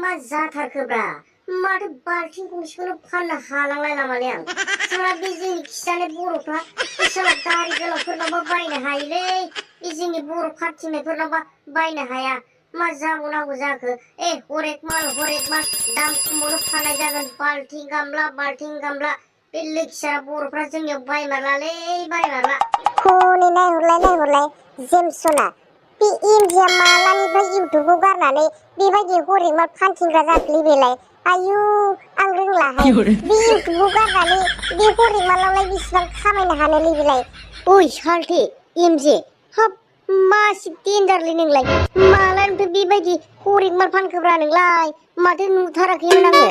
मा जाथारखोब्रा माथो बाल्थिं गंसेखौनो फाननो हालांलायला माने आं साला बे जोंनि खिजानाय बर'फ्रा साला दारि गोलावफोरनावबा बायनो हायोलै बे जोंनि बर' खाथिनायफोरनावबा बायनो हाया मा जाबावनांगौ जाखो हरेक माल दाम खमावनो फाननाय जागोन बाल्थिं गामला बे लोखिसारा बर'फ्रा जोंनियाव बायमारलालै बायमारला हनै नायहरलाय जेमसना बे एमजिया मालानिफ्राय इउटुबखौ गारनानै बेबायदि हरेक माल फानथिंग्रा जाखोलै बेलाय आयु आं रोंलाहाय बे इउटुबखौ गारनानै बे हरेक मालावलाय बेसेबां खामायनो हानोलै बेलाय ओइ सालथे एमजे हाब मासि देन्जारलै नोंलाय मालानिफ्राय बेबायदि हरेक माल फानखोब्रा नोंलाय माथो नुथाराखैमोन आङो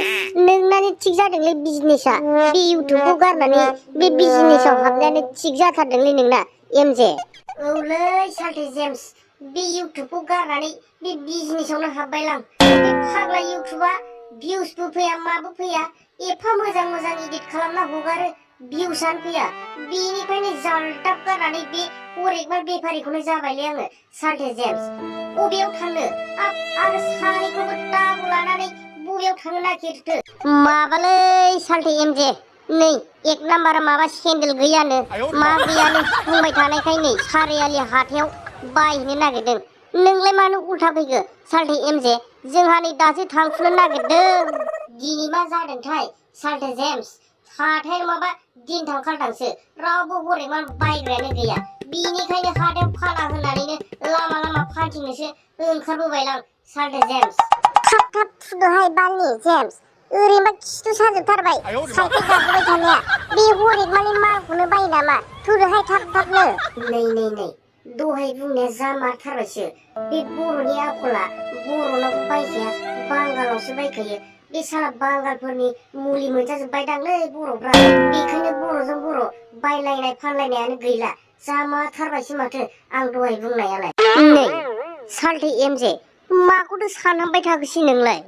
नोंनानो थिग जादोंलै बिजनेसा बे इउटुबखौ गारनानै बे बिजनेसाव हाबनायानो थिग जाथारदोंलै नोंना एमजे औलै सालथे जेम्स बे इउटुबखौ गारनानै बे बिजनेसावनो हाबबायलां बे फाग्ला इउटुबा भिउसबो फैया माबो फैया एफा मोजां एडिट खालामना हगारो भिउसानो फैया बेनिखायनो जालदाब गारनानै बे हरेक माल बेफारिखौनो जाबायलै आङो सालथे जेम्स बबेयाव थांनो आरो सानैखौबो दाबु लानानै बबेयाव थांनो नागिरखो माबालै सालथे एमजे नै एक नाम्बारा माबा सेन्देल गैयानो मा गैयानो बुंबाय थानायखाय नै सारियालि हाथायाव बायहैनो नागिरदों नोंलाय मानो उल्था फैखो सालथे एमजे जोंहा नै दासो थांफुनो नागिरदों दिनै मा जादोंथाय सालथे जेम्स हाथायाव माबा दिनथां खालथांसो रावबो हरेक माल बायग्रायानो गैया बिनिखायनो हाथायाव फाना होननानैनो लामा फानथिंनोसो ओंखारबोबायलां सालथे जेम्स थाब थुदोहाय बालनि जेम्स ओरैनोबा खिथु साजोबथारबाय साइकेल गाखोबाय थानाया बे हरेक मालनि मालखौनो बायो नामा थुदोहाय थाबनो नै दहाय बुंनाया जामारथारबायसो बे बर'नि आखला बर'नाव बायखाया बांगालावसो बायखायो बे साला बांगालफोरनि मुलि मोनजाजोब्बायदांलै बर'फ्रा बेखायनो बर'जों बर' बायलायनाय फानलायनायानो गैला जामारथारबायसो माथो आं दहाय बुंनायालाय नै सालथे एमजे माखौथो सानहांबाय थाखोसै नोंलाय